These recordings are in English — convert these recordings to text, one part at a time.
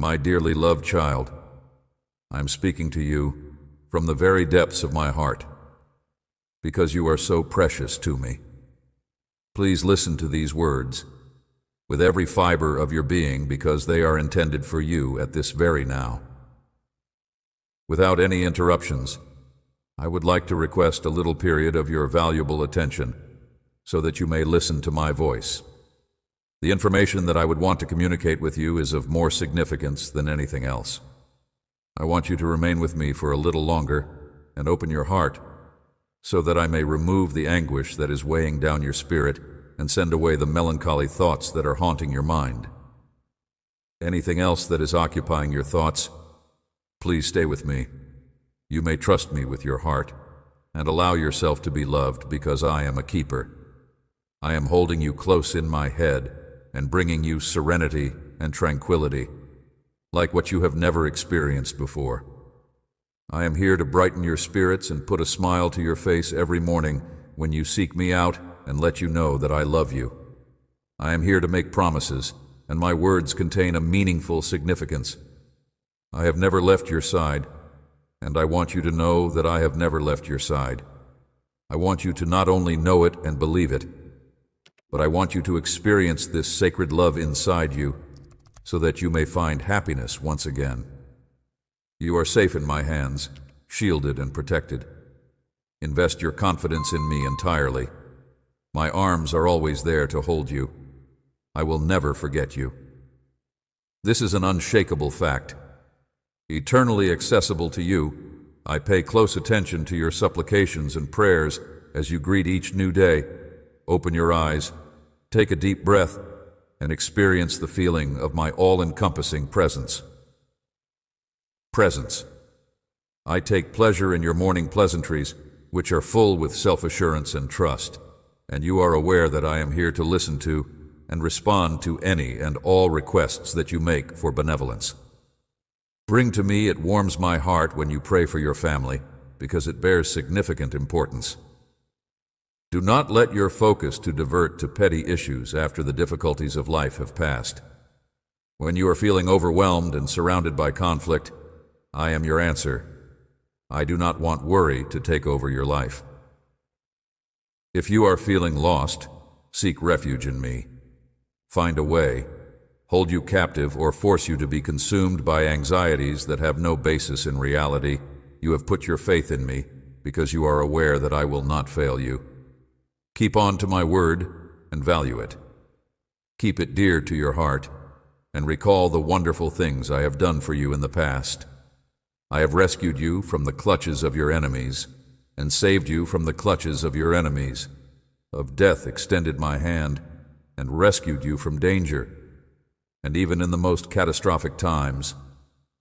My dearly loved child, I am speaking to you from the very depths of my heart, because you are so precious to me. Please listen to these words with every fiber of your being, because they are intended for you at this very now. Without any interruptions, I would like to request a little period of your valuable attention so that you may listen to my voice. The information that I would want to communicate with you is of more significance than anything else. I want you to remain with me for a little longer and open your heart so that I may remove the anguish that is weighing down your spirit and send away the melancholy thoughts that are haunting your mind. Anything else that is occupying your thoughts, please stay with me. You may trust me with your heart and allow yourself to be loved, because I am a keeper. I am holding you close in my head and bringing you serenity and tranquility, like what you have never experienced before. I am here to brighten your spirits and put a smile to your face every morning when you seek me out and let you know that I love you. I am here to make promises, and my words contain a meaningful significance. I have never left your side, and I want you to know that I have never left your side. I want you to not only know it and believe it, but I want you to experience this sacred love inside you so that you may find happiness once again. You are safe in my hands, shielded and protected. Invest your confidence in me entirely. My arms are always there to hold you. I will never forget you. This is an unshakable fact. Eternally accessible to you, I pay close attention to your supplications and prayers as you greet each new day. Open your eyes, take a deep breath, and experience the feeling of my all-encompassing presence. Presence. I take pleasure in your morning pleasantries, which are full with self-assurance and trust, and you are aware that I am here to listen to and respond to any and all requests that you make for benevolence. Bring to me, it warms my heart when you pray for your family, because it bears significant importance. Do not let your focus to divert to petty issues after the difficulties of life have passed. When you are feeling overwhelmed and surrounded by conflict, I am your answer. I do not want worry to take over your life. If you are feeling lost, seek refuge in me. Find a way, hold you captive, or force you to be consumed by anxieties that have no basis in reality. You have put your faith in me because you are aware that I will not fail you. Keep on to my word and value it. Keep it dear to your heart and recall the wonderful things I have done for you in the past. I have rescued you from the clutches of your enemies and saved you from the clutches of your enemies. Of death extended my hand and rescued you from danger. And even in the most catastrophic times,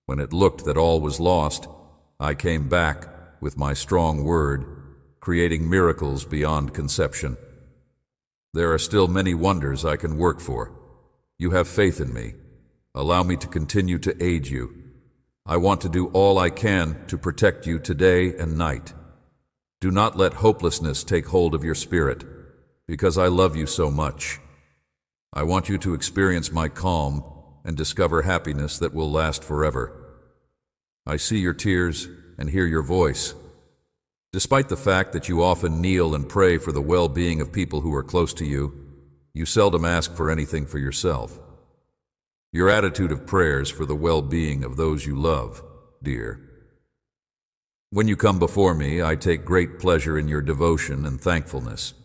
when it looked that all was lost, I came back with my strong word, creating miracles beyond conception. There are still many wonders I can work for. You have faith in me. Allow me to continue to aid you. I want to do all I can to protect you today and night. Do not let hopelessness take hold of your spirit, because I love you so much. I want you to experience my calm and discover happiness that will last forever. I see your tears and hear your voice. Despite the fact that you often kneel and pray for the well-being of people who are close to you, you seldom ask for anything for yourself. Your attitude of prayers for the well-being of those you love, dear. When you come before me, I take great pleasure in your devotion and thankfulness.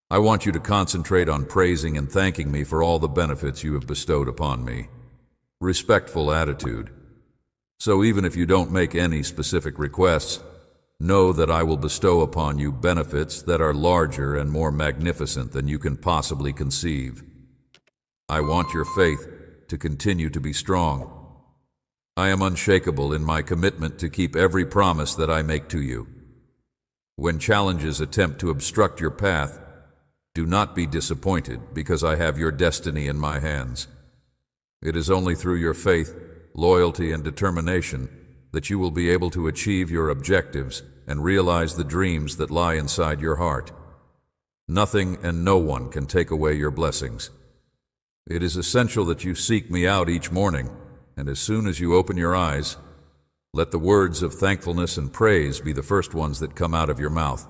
I want you to concentrate on praising and thanking me for all the benefits you have bestowed upon me. Respectful attitude. So even if you don't make any specific requests, know that I will bestow upon you benefits that are larger and more magnificent than you can possibly conceive. I want your faith to continue to be strong. I am unshakable in my commitment to keep every promise that I make to you. When challenges attempt to obstruct your path, do not be disappointed, because I have your destiny in my hands. It is only through your faith, loyalty, and determination that you will be able to achieve your objectives and realize the dreams that lie inside your heart. Nothing and no one can take away your blessings. It is essential that you seek me out each morning and as soon as you open your eyes, let the words of thankfulness and praise be the first ones that come out of your mouth.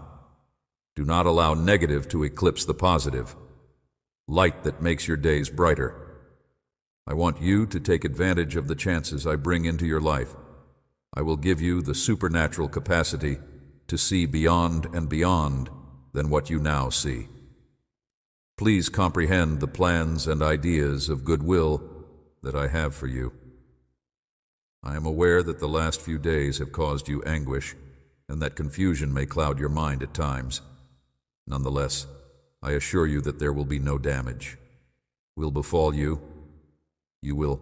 Do not allow negative to eclipse the positive, light that makes your days brighter. I want you to take advantage of the chances I bring into your life. I will give you the supernatural capacity to see beyond and beyond than what you now see. Please comprehend the plans and ideas of goodwill that I have for you. I am aware that the last few days have caused you anguish and that confusion may cloud your mind at times. Nonetheless, I assure you that there will be no damage. Will befall you. You will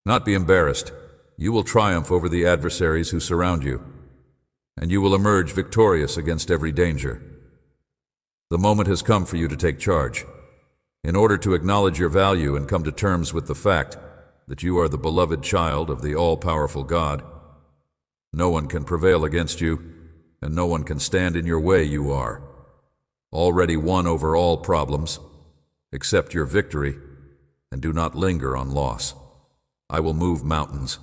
not be embarrassed. You will triumph over the adversaries who surround you, and you will emerge victorious against every danger. The moment has come for you to take charge. In order to acknowledge your value and come to terms with the fact that you are the beloved child of the all-powerful God, no one can prevail against you, and no one can stand in your way. You are already won over all problems. Accept your victory, and do not linger on loss. I will move mountains,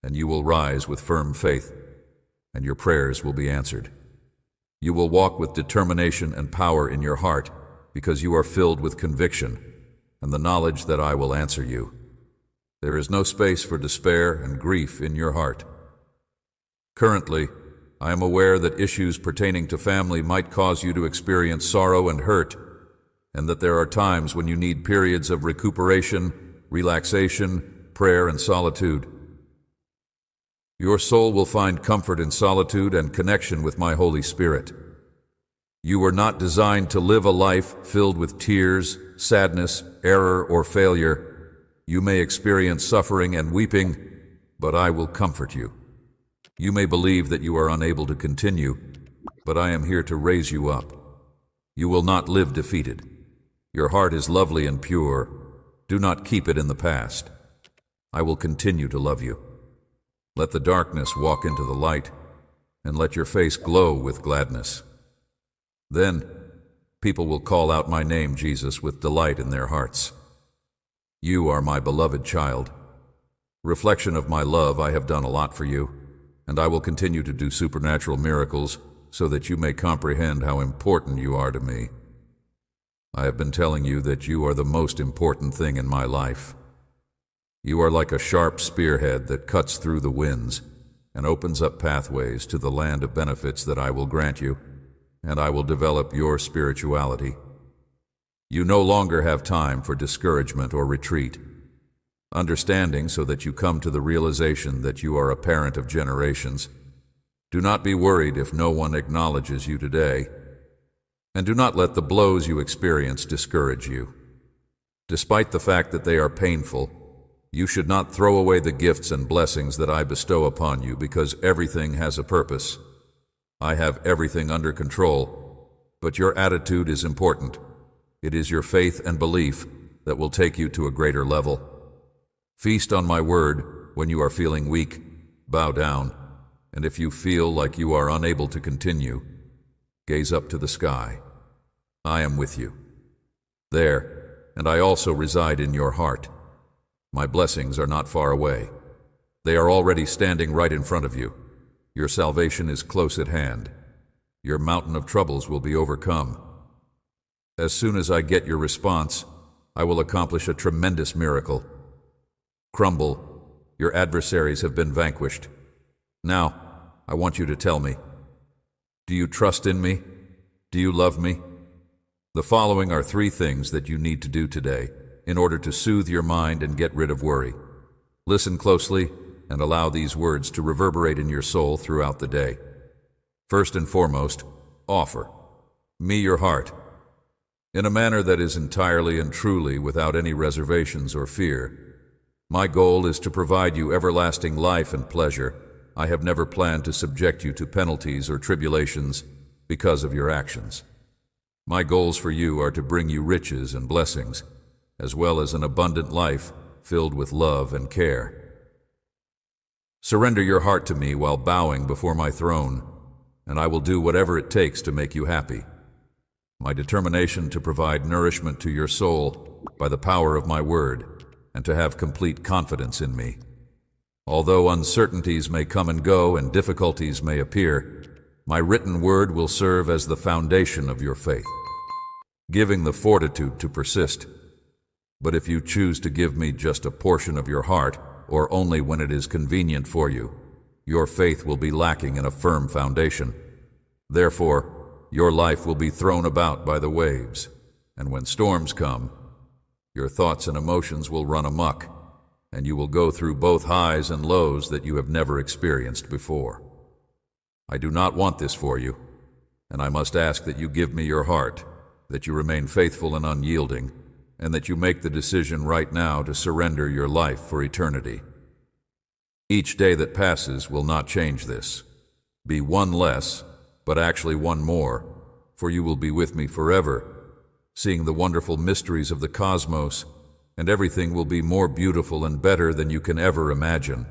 and you will rise with firm faith, and your prayers will be answered. You will walk with determination and power in your heart because you are filled with conviction and the knowledge that I will answer you. There is no space for despair and grief in your heart. Currently, I am aware that issues pertaining to family might cause you to experience sorrow and hurt, and that there are times when you need periods of recuperation, relaxation, prayer, and solitude. Your soul will find comfort in solitude and connection with my Holy Spirit. You were not designed to live a life filled with tears, sadness, error, or failure. You may experience suffering and weeping, but I will comfort you. You may believe that you are unable to continue, but I am here to raise you up. You will not live defeated. Your heart is lovely and pure. Do not keep it in the past. I will continue to love you. Let the darkness walk into the light, and let your face glow with gladness. Then, people will call out my name, Jesus, with delight in their hearts. You are my beloved child. Reflection of my love, I have done a lot for you, and I will continue to do supernatural miracles so that you may comprehend how important you are to me. I have been telling you that you are the most important thing in my life. You are like a sharp spearhead that cuts through the winds and opens up pathways to the land of benefits that I will grant you, and I will develop your spirituality. You no longer have time for discouragement or retreat. Understanding so that you come to the realization that you are a parent of generations. Do not be worried if no one acknowledges you today, and do not let the blows you experience discourage you. Despite the fact that they are painful, you should not throw away the gifts and blessings that I bestow upon you because everything has a purpose. I have everything under control, but your attitude is important. It is your faith and belief that will take you to a greater level. Feast on my word when you are feeling weak, bow down, and if you feel like you are unable to continue, gaze up to the sky. I am with you. There, and I also reside in your heart. My blessings are not far away. They are already standing right in front of you. Your salvation is close at hand. Your mountain of troubles will be overcome. As soon as I get your response, I will accomplish a tremendous miracle. Crumble, your adversaries have been vanquished. Now, I want you to tell me, do you trust in me? Do you love me? The following are 3 things that you need to do today in order to soothe your mind and get rid of worry. Listen closely and allow these words to reverberate in your soul throughout the day. First and foremost, offer me your heart in a manner that is entirely and truly without any reservations or fear. My goal is to provide you everlasting life and pleasure. I have never planned to subject you to penalties or tribulations because of your actions. My goals for you are to bring you riches and blessings, as well as an abundant life filled with love and care. Surrender your heart to me while bowing before my throne, and I will do whatever it takes to make you happy. My determination to provide nourishment to your soul by the power of my word and to have complete confidence in me. Although uncertainties may come and go and difficulties may appear, my written word will serve as the foundation of your faith, giving the fortitude to persist. But if you choose to give me just a portion of your heart, or only when it is convenient for you, your faith will be lacking in a firm foundation. Therefore, your life will be thrown about by the waves, and when storms come, your thoughts and emotions will run amok, and you will go through both highs and lows that you have never experienced before. I do not want this for you, and I must ask that you give me your heart, that you remain faithful and unyielding, and that you make the decision right now to surrender your life for eternity. Each day that passes will not change this. Be one less, but actually one more, for you will be with me forever, seeing the wonderful mysteries of the cosmos, and everything will be more beautiful and better than you can ever imagine.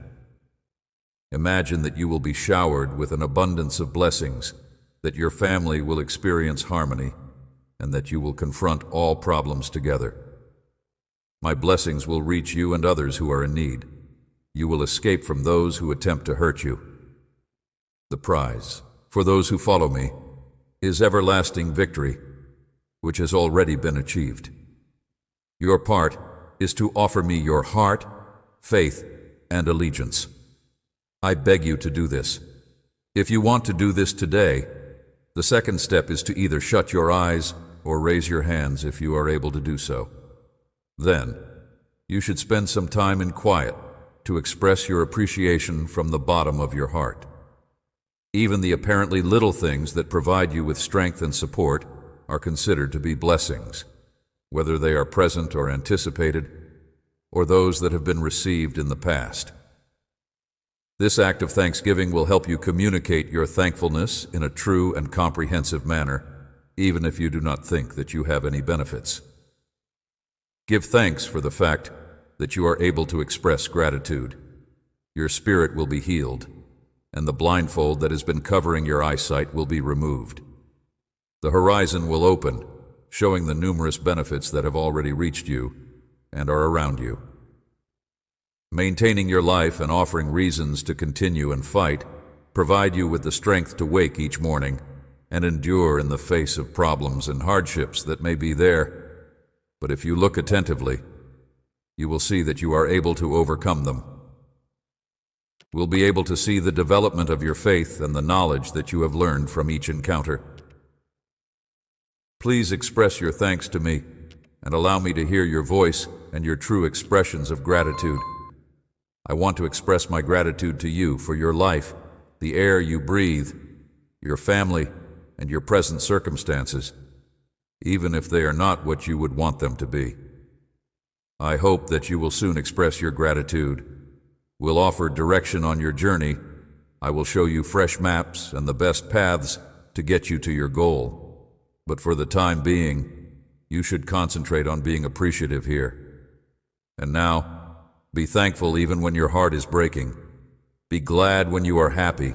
Imagine that you will be showered with an abundance of blessings, that your family will experience harmony, and that you will confront all problems together. My blessings will reach you and others who are in need. You will escape from those who attempt to hurt you. The prize, for those who follow me, is everlasting victory, which has already been achieved. Your part is to offer me your heart, faith, and allegiance. I beg you to do this. If you want to do this today, the second step is to either shut your eyes or raise your hands if you are able to do so. Then, you should spend some time in quiet to express your appreciation from the bottom of your heart. Even the apparently little things that provide you with strength and support are considered to be blessings, whether they are present or anticipated, or those that have been received in the past. This act of thanksgiving will help you communicate your thankfulness in a true and comprehensive manner, even if you do not think that you have any benefits. Give thanks for the fact that you are able to express gratitude. Your spirit will be healed, and the blindfold that has been covering your eyesight will be removed. The horizon will open, showing the numerous benefits that have already reached you and are around you. Maintaining your life and offering reasons to continue and fight provide you with the strength to wake each morning and endure in the face of problems and hardships that may be there. But if you look attentively, you will see that you are able to overcome them. Will be able to see the development of your faith and the knowledge that you have learned from each encounter. Please express your thanks to me and allow me to hear your voice and your true expressions of gratitude. I want to express my gratitude to you for your life, the air you breathe, your family, and your present circumstances, even if they are not what you would want them to be. I hope that you will soon express your gratitude. We'll offer direction on your journey. I will show you fresh maps and the best paths to get you to your goal. But for the time being, you should concentrate on being appreciative here. And now, be thankful even when your heart is breaking. Be glad when you are happy.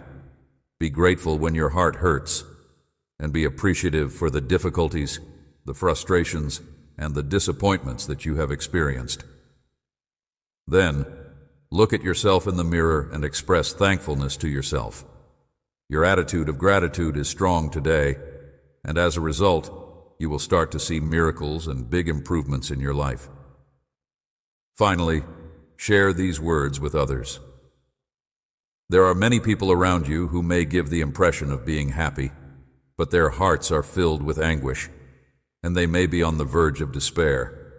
Be grateful when your heart hurts. And be appreciative for the difficulties, the frustrations, and the disappointments that you have experienced. Then, look at yourself in the mirror and express thankfulness to yourself. Your attitude of gratitude is strong today, and as a result, you will start to see miracles and big improvements in your life. Finally, share these words with others. There are many people around you who may give the impression of being happy, but their hearts are filled with anguish, and they may be on the verge of despair.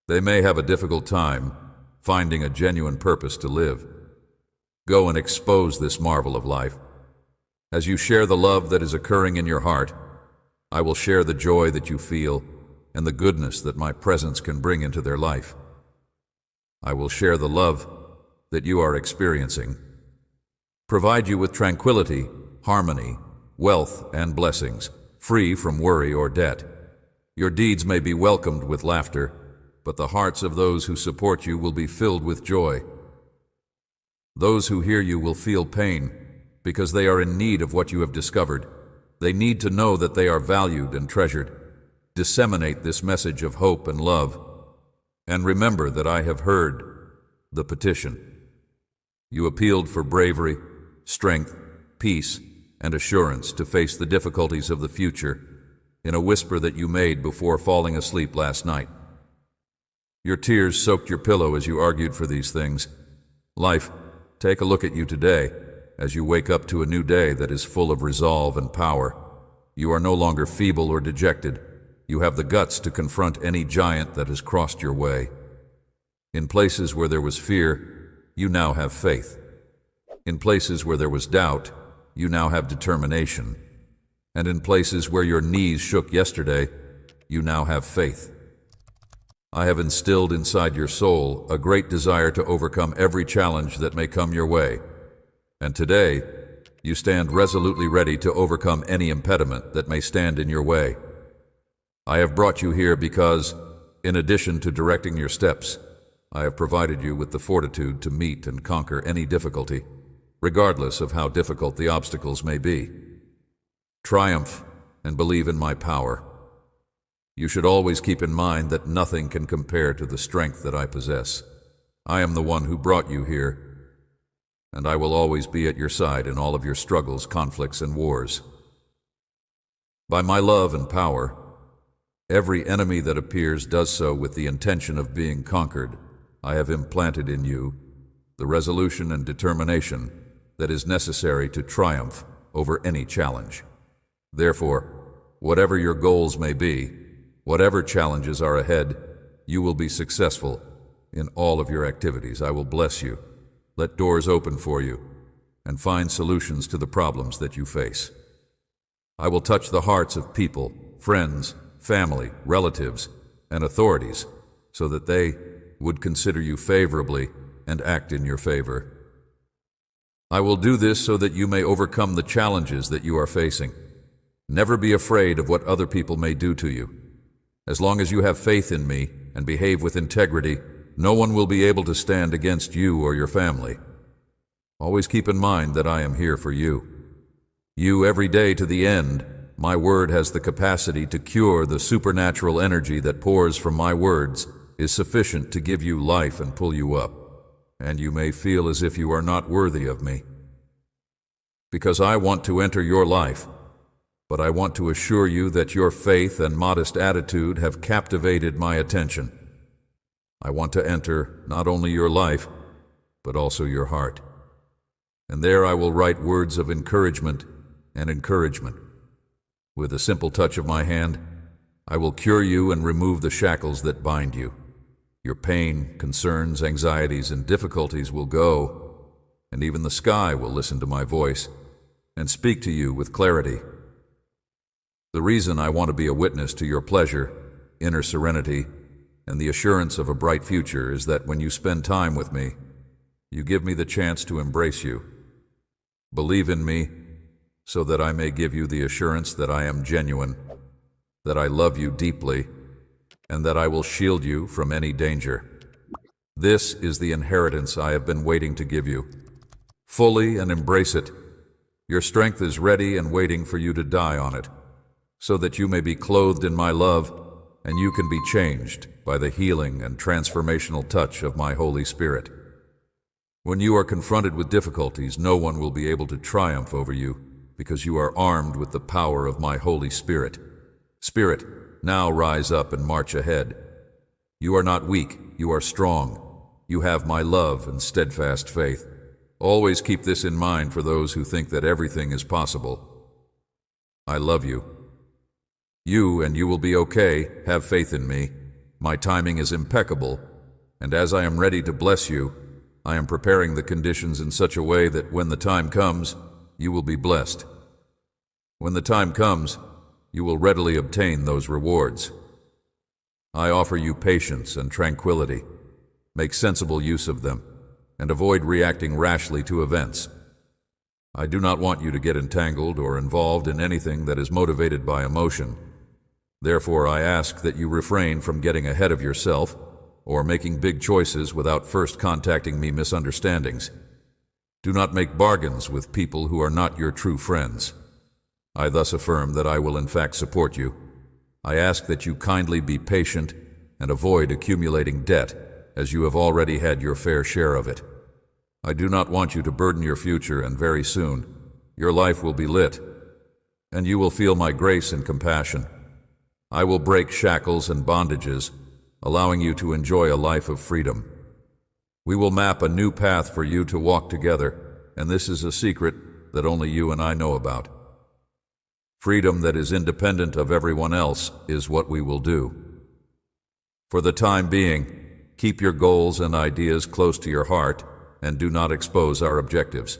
They may have a difficult time finding a genuine purpose to live. Go and expose this marvel of life. As you share the love that is occurring in your heart, I will share the joy that you feel and the goodness that my presence can bring into their life. I will share the love that you are experiencing, provide you with tranquility, harmony, wealth, and blessings, free from worry or debt. Your deeds may be welcomed with laughter, but the hearts of those who support you will be filled with joy. Those who hear you will feel pain because they are in need of what you have discovered. They need to know that they are valued and treasured. Disseminate this message of hope and love. And remember that I have heard the petition. You appealed for bravery, strength, peace, and assurance to face the difficulties of the future in a whisper that you made before falling asleep last night. Your tears soaked your pillow as you argued for these things. Life, take a look at you today as you wake up to a new day that is full of resolve and power. You are no longer feeble or dejected. You have the guts to confront any giant that has crossed your way. In places where there was fear, you now have faith. In places where there was doubt, you now have determination. And in places where your knees shook yesterday, you now have faith. I have instilled inside your soul a great desire to overcome every challenge that may come your way. And today, you stand resolutely ready to overcome any impediment that may stand in your way. I have brought you here because, in addition to directing your steps, I have provided you with the fortitude to meet and conquer any difficulty, regardless of how difficult the obstacles may be. Triumph and believe in my power. You should always keep in mind that nothing can compare to the strength that I possess. I am the one who brought you here, and I will always be at your side in all of your struggles, conflicts, and wars. By my love and power, every enemy that appears does so with the intention of being conquered. I have implanted in you the resolution and determination that is necessary to triumph over any challenge. Therefore, whatever your goals may be, whatever challenges are ahead, you will be successful in all of your activities. I will bless you, let doors open for you, and find solutions to the problems that you face. I will touch the hearts of people, friends, family, relatives, and authorities so that they would consider you favorably and act in your favor. I will do this so that you may overcome the challenges that you are facing. Never be afraid of what other people may do to you. As long as you have faith in me and behave with integrity, no one will be able to stand against you or your family. Always keep in mind that I am here for you. You every day to the end. My word has the capacity to cure. The supernatural energy that pours from my words is sufficient to give you life and pull you up, and you may feel as if you are not worthy of me. Because I want to enter your life, but I want to assure you that your faith and modest attitude have captivated my attention. I want to enter not only your life, but also your heart. And there I will write words of encouragement and encouragement. With a simple touch of my hand, I will cure you and remove the shackles that bind you. Your pain, concerns, anxieties, and difficulties will go, and even the sky will listen to my voice and speak to you with clarity. The reason I want to be a witness to your pleasure, inner serenity, and the assurance of a bright future is that when you spend time with me, you give me the chance to embrace you. Believe in me so that I may give you the assurance that I am genuine, that I love you deeply, and that I will shield you from any danger. This is the inheritance I have been waiting to give you. Fully and embrace it. Your strength is ready and waiting for you to die on it, so that you may be clothed in my love and you can be changed by the healing and transformational touch of my Holy Spirit. When you are confronted with difficulties, no one will be able to triumph over you because you are armed with the power of my Holy Spirit. Spirit, now rise up and march ahead. You are not weak, you are strong. You have my love and steadfast faith. Always keep this in mind for those who think that everything is possible. I love you. You and you will be okay. Have faith in me. My timing is impeccable, and as I am ready to bless you, I am preparing the conditions in such a way that when the time comes, you will be blessed. When the time comes, you will readily obtain those rewards. I offer you patience and tranquility. Make sensible use of them, and avoid reacting rashly to events. I do not want you to get entangled or involved in anything that is motivated by emotion. Therefore, I ask that you refrain from getting ahead of yourself or making big choices without first contacting me misunderstandings. Do not make bargains with people who are not your true friends. I thus affirm that I will in fact support you. I ask that you kindly be patient and avoid accumulating debt, as you have already had your fair share of it. I do not want you to burden your future, and very soon your life will be lit, and you will feel my grace and compassion. I will break shackles and bondages, allowing you to enjoy a life of freedom. We will map a new path for you to walk together, and this is a secret that only you and I know about. Freedom that is independent of everyone else is what we will do. For the time being, keep your goals and ideas close to your heart and do not expose our objectives.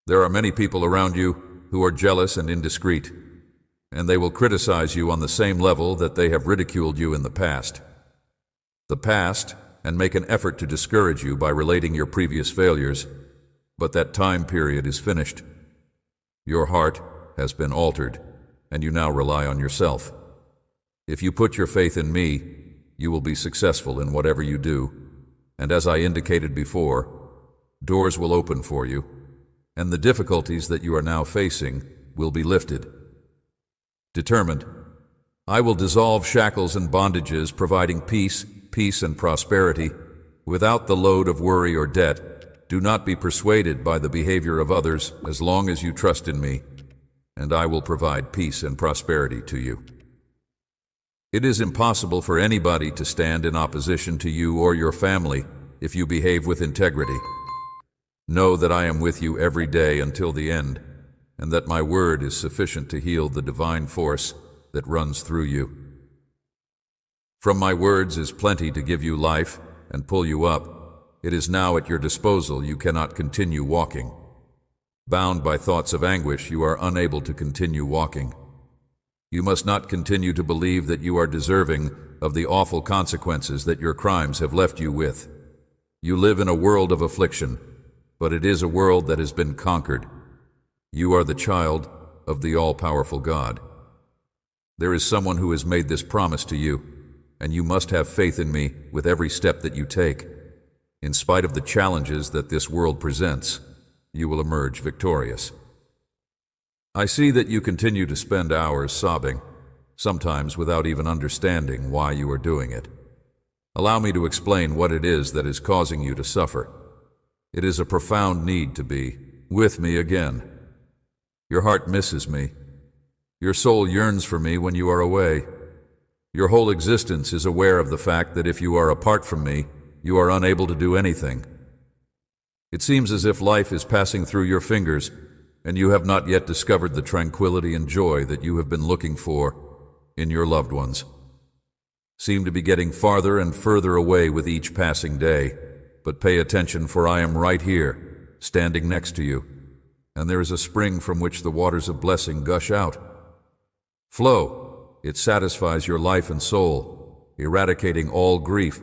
There are many people around you who are jealous and indiscreet, and they will criticize you on the same level that they have ridiculed you in the past. And make an effort to discourage you by relating your previous failures, but that time period is finished. Your heart has been altered, and you now rely on yourself. If you put your faith in me, you will be successful in whatever you do, and as I indicated before, doors will open for you, and the difficulties that you are now facing will be lifted. Determined, I will dissolve shackles and bondages, providing peace and prosperity, without the load of worry or debt. Do not be persuaded by the behavior of others as long as you trust in me, and I will provide peace and prosperity to you. It is impossible for anybody to stand in opposition to you or your family if you behave with integrity. Know that I am with you every day until the end, and that my word is sufficient to heal the divine force that runs through you. From my words is plenty to give you life and pull you up. It is now at your disposal. You cannot continue walking. Bound by thoughts of anguish, you are unable to continue walking. You must not continue to believe that you are deserving of the awful consequences that your crimes have left you with. You live in a world of affliction, but it is a world that has been conquered. You are the child of the all-powerful God. There is someone who has made this promise to you, and you must have faith in me with every step that you take. In spite of the challenges that this world presents, you will emerge victorious. I see that you continue to spend hours sobbing, sometimes without even understanding why you are doing it. Allow me to explain what it is that is causing you to suffer. It is a profound need to be with me again. Your heart misses me. Your soul yearns for me when you are away. Your whole existence is aware of the fact that if you are apart from me, you are unable to do anything. It seems as if life is passing through your fingers, and you have not yet discovered the tranquility and joy that you have been looking for in your loved ones. Seem to be getting farther and further away with each passing day, but pay attention, for I am right here, standing next to you, and there is a spring from which the waters of blessing gush out. Flow. It satisfies your life and soul, eradicating all grief.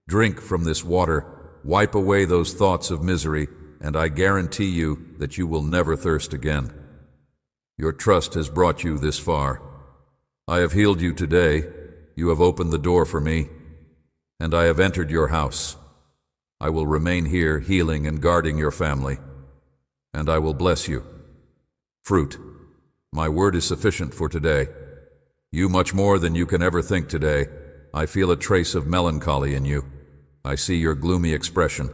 Drink from this water, wipe away those thoughts of misery, and I guarantee you that you will never thirst again. Your trust has brought you this far. I have healed you today. You have opened the door for me, and I have entered your house. I will remain here, healing and guarding your family, and I will bless you. Fruit. My word is sufficient for today. You much more than you can ever think today. I feel a trace of melancholy in you. I see your gloomy expression,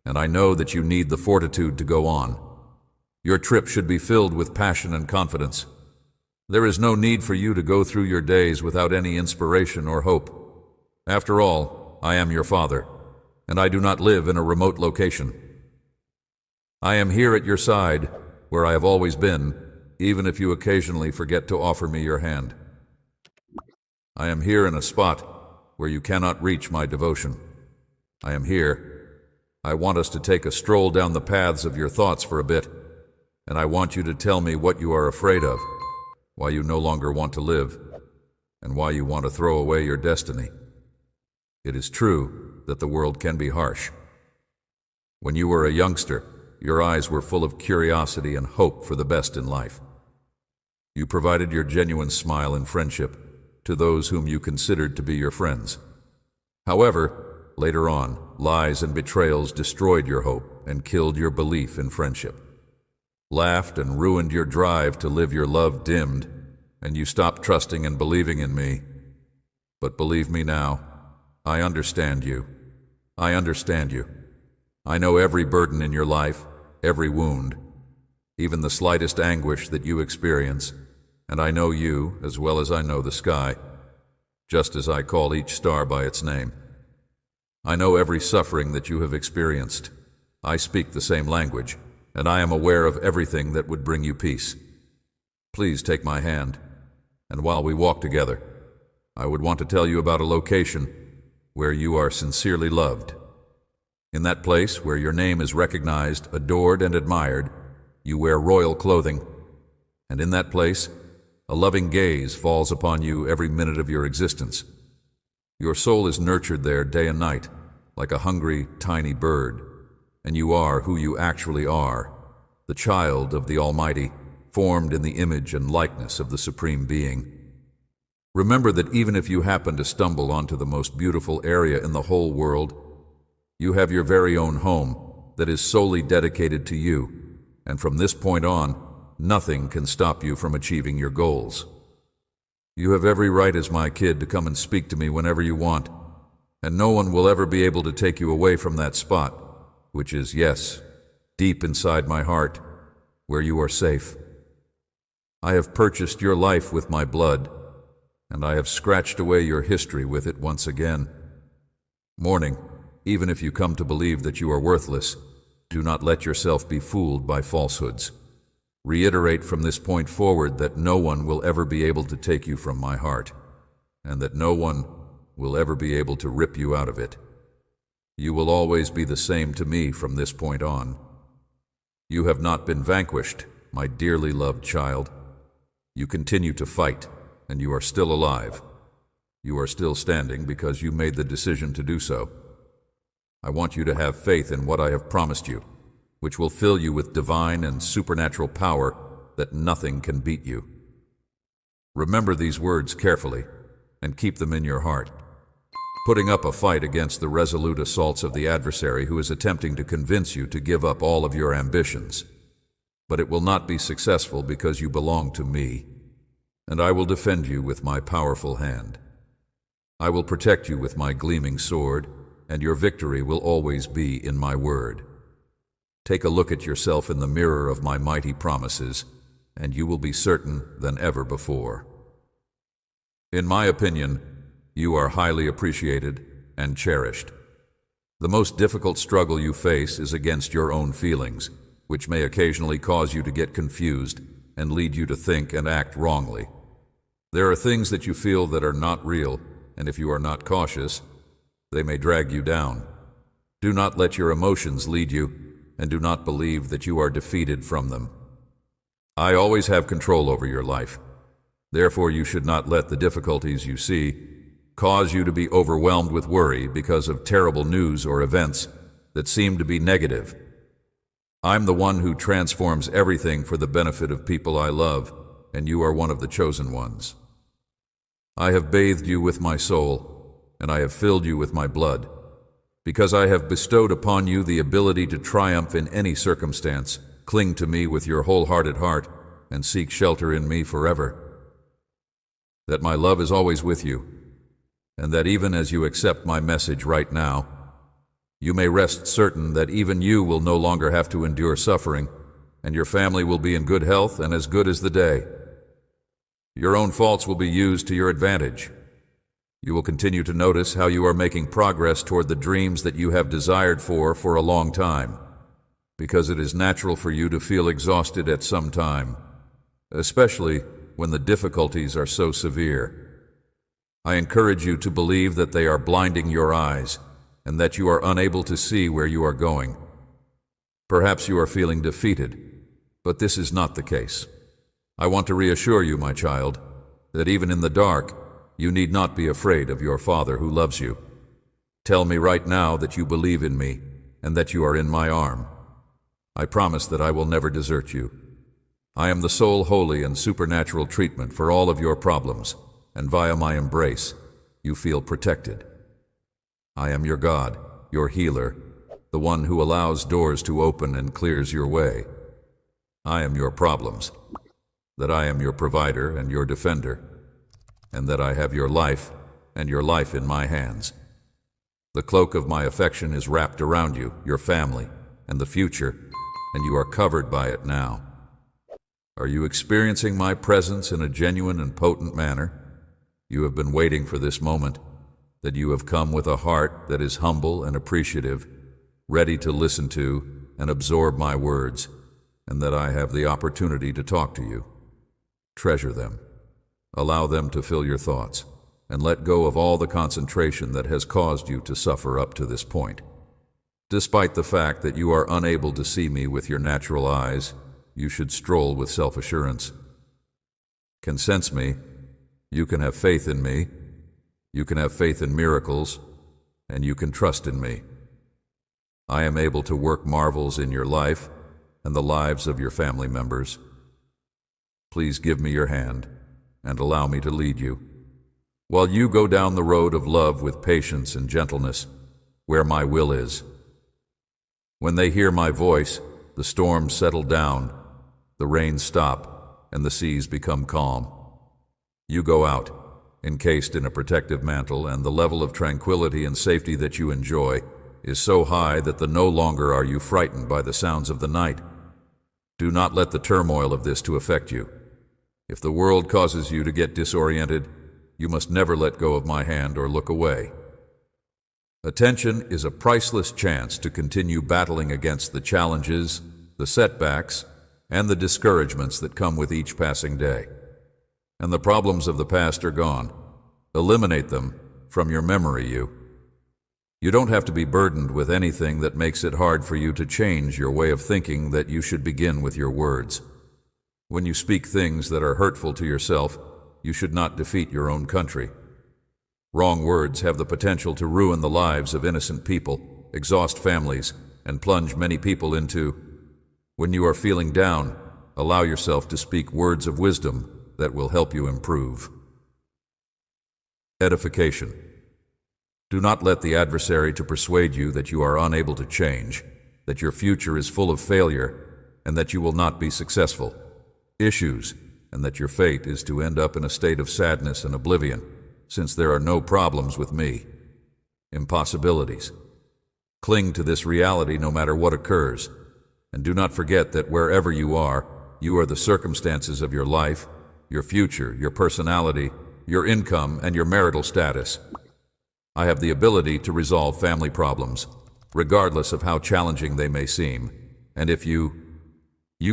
and I know that you need the fortitude to go on. Your trip should be filled with passion and confidence. There is no need for you to go through your days without any inspiration or hope. After all, I am your father, and I do not live in a remote location. I am here at your side, where I have always been, even if you occasionally forget to offer me your hand. I am here in a spot where you cannot reach my devotion. I am here. I want us to take a stroll down the paths of your thoughts for a bit, and I want you to tell me what you are afraid of, why you no longer want to live, and why you want to throw away your destiny. It is true that the world can be harsh. When you were a youngster, your eyes were full of curiosity and hope for the best in life. You provided your genuine smile and friendship to those whom you considered to be your friends. However, later on, lies and betrayals destroyed your hope and killed your belief in friendship. Laughed and ruined your drive to live your love dimmed, and you stopped trusting and believing in me. But believe me now, I understand you. I understand you. I know every burden in your life, every wound, even the slightest anguish that you experience, and I know you as well as I know the sky, just as I call each star by its name. I know every suffering that you have experienced. I speak the same language, and I am aware of everything that would bring you peace. Please take my hand, and while we walk together, I would want to tell you about a location where you are sincerely loved. In that place where your name is recognized, adored, and admired, you wear royal clothing, and in that place, a loving gaze falls upon you every minute of your existence. Your soul is nurtured there day and night, like a hungry, tiny bird, and you are who you actually are, the child of the Almighty, formed in the image and likeness of the Supreme Being. Remember that even if you happen to stumble onto the most beautiful area in the whole world, you have your very own home that is solely dedicated to you, and from this point on, nothing can stop you from achieving your goals. You have every right as my kid to come and speak to me whenever you want, and no one will ever be able to take you away from that spot, which is, yes, deep inside my heart, where you are safe. I have purchased your life with my blood, and I have scratched away your history with it once again. Morning, even if you come to believe that you are worthless, do not let yourself be fooled by falsehoods. Reiterate from this point forward that no one will ever be able to take you from my heart, and that no one will ever be able to rip you out of it. You will always be the same to me from this point on. You have not been vanquished, my dearly loved child. You continue to fight, and you are still alive. You are still standing because you made the decision to do so. I want you to have faith in what I have promised you, which will fill you with divine and supernatural power that nothing can beat you. Remember these words carefully and keep them in your heart. Putting up a fight against the resolute assaults of the adversary who is attempting to convince you to give up all of your ambitions. But it will not be successful because you belong to me, and I will defend you with my powerful hand. I will protect you with my gleaming sword, and your victory will always be in my word. Take a look at yourself in the mirror of my mighty promises, and you will be certain than ever before. In my opinion, you are highly appreciated and cherished. The most difficult struggle you face is against your own feelings, which may occasionally cause you to get confused and lead you to think and act wrongly. There are things that you feel that are not real, and if you are not cautious, they may drag you down. Do not let your emotions lead you, and do not believe that you are defeated from them. I always have control over your life. Therefore, you should not let the difficulties you see cause you to be overwhelmed with worry because of terrible news or events that seem to be negative. I'm the one who transforms everything for the benefit of people I love, and you are one of the chosen ones. I have bathed you with my soul, and I have filled you with my blood, because I have bestowed upon you the ability to triumph in any circumstance. Cling to me with your wholehearted heart, and seek shelter in me forever. That my love is always with you, and that even as you accept my message right now, you may rest certain that even you will no longer have to endure suffering, and your family will be in good health and as good as the day. Your own faults will be used to your advantage. You will continue to notice how you are making progress toward the dreams that you have desired for a long time, because it is natural for you to feel exhausted at some time, especially when the difficulties are so severe. I encourage you to believe that they are blinding your eyes and that you are unable to see where you are going. Perhaps you are feeling defeated, but this is not the case. I want to reassure you, my child, that even in the dark, you need not be afraid of your Father who loves you. Tell me right now that you believe in me and that you are in my arm. I promise that I will never desert you. I am the sole holy and supernatural treatment for all of your problems, and via my embrace, you feel protected. I am your God, your healer, the one who allows doors to open and clears your way. I am your problems, that I am your provider and your defender, and that I have your life and your life in my hands. The cloak of my affection is wrapped around you, your family, and the future, and you are covered by it now. Are you experiencing my presence in a genuine and potent manner? You have been waiting for this moment, that you have come with a heart that is humble and appreciative, ready to listen to and absorb my words, and that I have the opportunity to talk to you. Treasure them. Allow them to fill your thoughts, and let go of all the concentration that has caused you to suffer up to this point. Despite the fact that you are unable to see me with your natural eyes, you should stroll with self-assurance. Can sense me. You can have faith in me. You can have faith in miracles, and you can trust in me. I am able to work marvels in your life and the lives of your family members. Please give me your hand and allow me to lead you, while you go down the road of love with patience and gentleness, where my will is. When they hear my voice, the storms settle down, the rains stop, and the seas become calm. You go out, encased in a protective mantle, and the level of tranquility and safety that you enjoy is so high that no longer are you frightened by the sounds of the night. Do not let the turmoil of this to affect you. If the world causes you to get disoriented, you must never let go of my hand or look away. Attention is a priceless chance to continue battling against the challenges, the setbacks, and the discouragements that come with each passing day. And the problems of the past are gone. Eliminate them from your memory. You don't have to be burdened with anything that makes it hard for you to change your way of thinking. That you should begin with your words. When you speak things that are hurtful to yourself, you should not defeat your own country. Wrong words have the potential to ruin the lives of innocent people, exhaust families, and plunge many people into. When you are feeling down, allow yourself to speak words of wisdom that will help you improve. Edification. Do not let the adversary to persuade you that you are unable to change, that your future is full of failure, and that you will not be successful. Issues, and that your fate is to end up in a state of sadness and oblivion, since there are no problems with me. Impossibilities. Cling to this reality no matter what occurs, and do not forget that wherever you are the circumstances of your life, your future, your personality, your income, and your marital status. I have the ability to resolve family problems, regardless of how challenging they may seem. And if you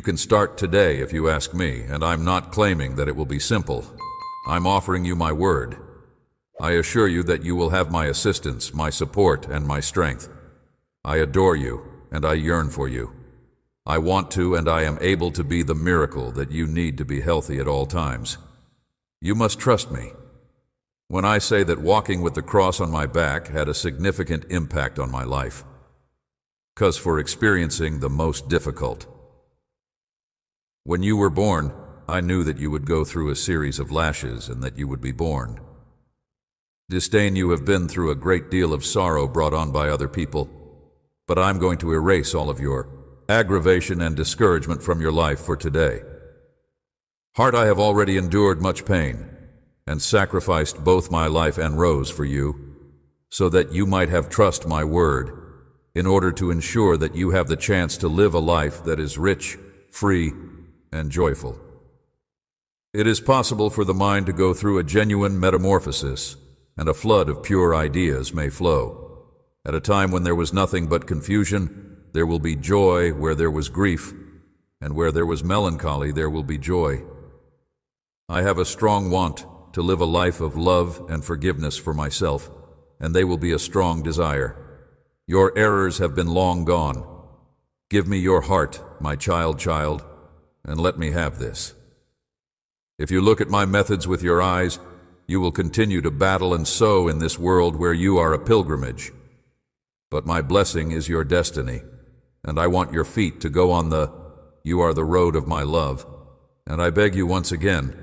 can start today if you ask me, and I'm not claiming that it will be simple. I'm offering you my word. I assure you that you will have my assistance, my support, and my strength. I adore you, and I yearn for you. I want to, and I am able to be the miracle that you need to be healthy at all times. You must trust me when I say that walking with the cross on my back had a significant impact on my life. 'Cause for experiencing the most difficult. When you were born, I knew that you would go through a series of lashes and that you would be born. Disdain, you have been through a great deal of sorrow brought on by other people, but I'm going to erase all of your aggravation and discouragement from your life for today. Heart, I have already endured much pain and sacrificed both my life and rose for you, so that you might have trust my word, in order to ensure that you have the chance to live a life that is rich, free, and joyful. It is possible for the mind to go through a genuine metamorphosis, and a flood of pure ideas may flow. At a time when there was nothing but confusion, there will be joy where there was grief, and where there was melancholy, there will be joy. I have a strong want to live a life of love and forgiveness for myself, and they will be a strong desire. Your errors have been long gone. Give me your heart, my child, and let me have this. If you look at my methods with your eyes, you will continue to battle and sow in this world where you are a pilgrimage. But my blessing is your destiny, and I want your feet to go on you are the road of my love. And I beg you once again,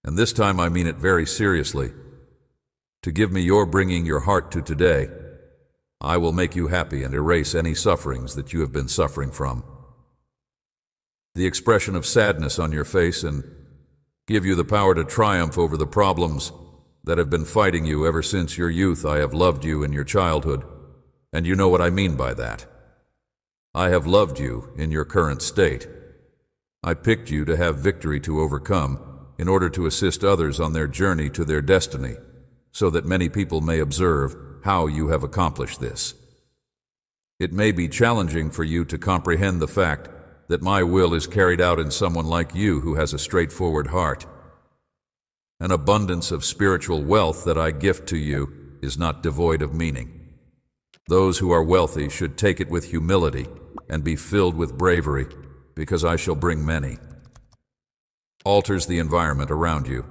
and this time I mean it very seriously, to give me your bringing your heart to today. I will make you happy and erase any sufferings that you have been suffering from. The expression of sadness on your face, and give you the power to triumph over the problems that have been fighting you ever since your youth. I have loved you in your childhood, and you know what I mean by that. I have loved you in your current state. I picked you to have victory to overcome in order to assist others on their journey to their destiny, so that many people may observe how you have accomplished this. It may be challenging for you to comprehend the fact that my will is carried out in someone like you who has a straightforward heart. An abundance of spiritual wealth that I gift to you is not devoid of meaning. Those who are wealthy should take it with humility and be filled with bravery, because I shall bring many. Alters the environment around you.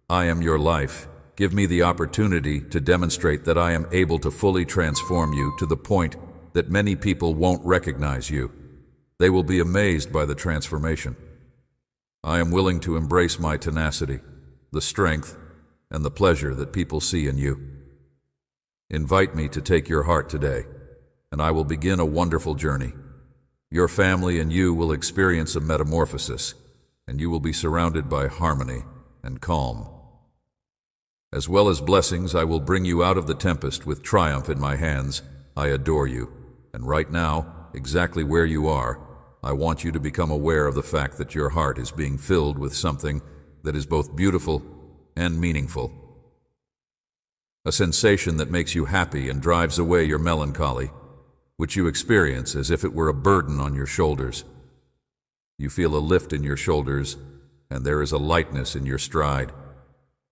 I am your life. Give me the opportunity to demonstrate that I am able to fully transform you to the point that many people won't recognize you. They will be amazed by the transformation. I am willing to embrace my tenacity, the strength, and the pleasure that people see in you. Invite me to take your heart today, and I will begin a wonderful journey. Your family and you will experience a metamorphosis, and you will be surrounded by harmony and calm. As well as blessings, I will bring you out of the tempest with triumph in my hands. I adore you, and right now, exactly where you are, I want you to become aware of the fact that your heart is being filled with something that is both beautiful and meaningful. A sensation that makes you happy and drives away your melancholy, which you experience as if it were a burden on your shoulders. You feel a lift in your shoulders, and there is a lightness in your stride.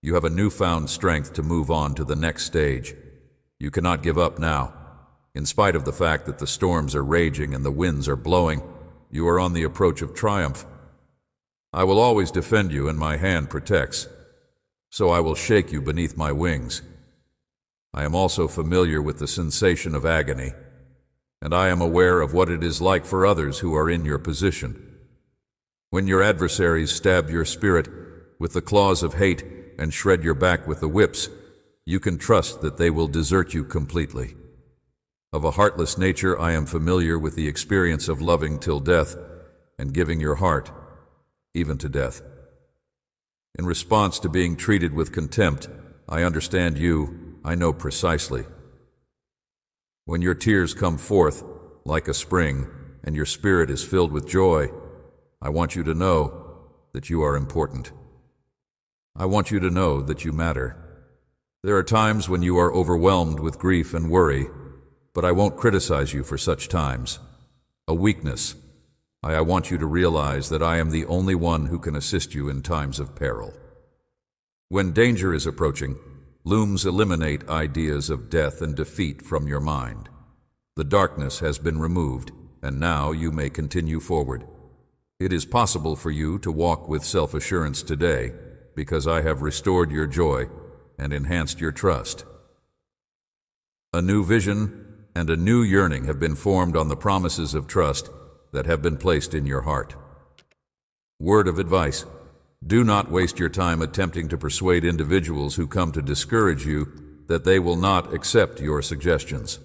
You have a newfound strength to move on to the next stage. You cannot give up now. In spite of the fact that the storms are raging and the winds are blowing, you are on the approach of triumph. I will always defend you, and my hand protects. So I will shake you beneath my wings. I am also familiar with the sensation of agony, and I am aware of what it is like for others who are in your position. When your adversaries stab your spirit with the claws of hate and shred your back with the whips, you can trust that they will desert you completely. Of a heartless nature, I am familiar with the experience of loving till death and giving your heart, even to death. In response to being treated with contempt, I understand you. I know precisely. When your tears come forth like a spring and your spirit is filled with joy, I want you to know that you are important. I want you to know that you matter. There are times when you are overwhelmed with grief and worry, but I won't criticize you for such times. A weakness. I want you to realize that I am the only one who can assist you in times of peril. When danger is approaching, looms eliminate ideas of death and defeat from your mind. The darkness has been removed, and now you may continue forward. It is possible for you to walk with self-assurance today because I have restored your joy and enhanced your trust. A new vision and a new yearning have been formed on the promises of trust that have been placed in your heart. Word of advice: do not waste your time attempting to persuade individuals who come to discourage you that they will not accept your suggestions.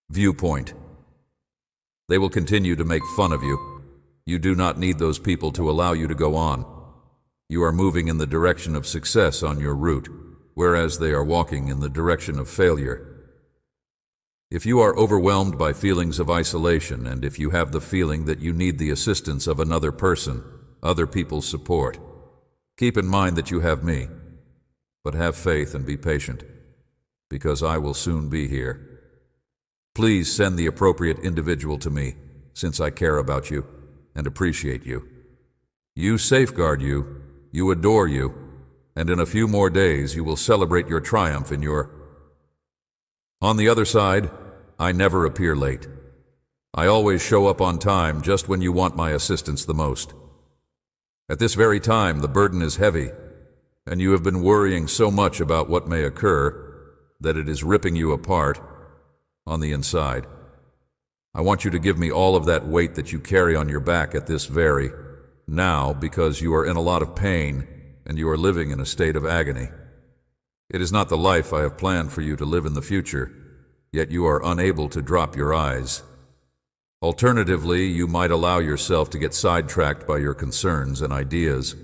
Viewpoint: they will continue to make fun of you. You do not need those people to allow you to go on. You are moving in the direction of success on your route, whereas they are walking in the direction of failure. If you are overwhelmed by feelings of isolation, and if you have the feeling that you need the assistance of another person, other people's support, keep in mind that you have me. But have faith and be patient, because I will soon be here. Please send the appropriate individual to me, since I care about you and appreciate you. You safeguard you, you adore you, and in a few more days you will celebrate your triumph in your... On the other side, I never appear late. I always show up on time just when you want my assistance the most. At this very time, the burden is heavy, and you have been worrying so much about what may occur that it is ripping you apart on the inside. I want you to give me all of that weight that you carry on your back at this very now, because you are in a lot of pain and you are living in a state of agony. It is not the life I have planned for you to live in the future, yet you are unable to drop your eyes. Alternatively, you might allow yourself to get sidetracked by your concerns and ideas.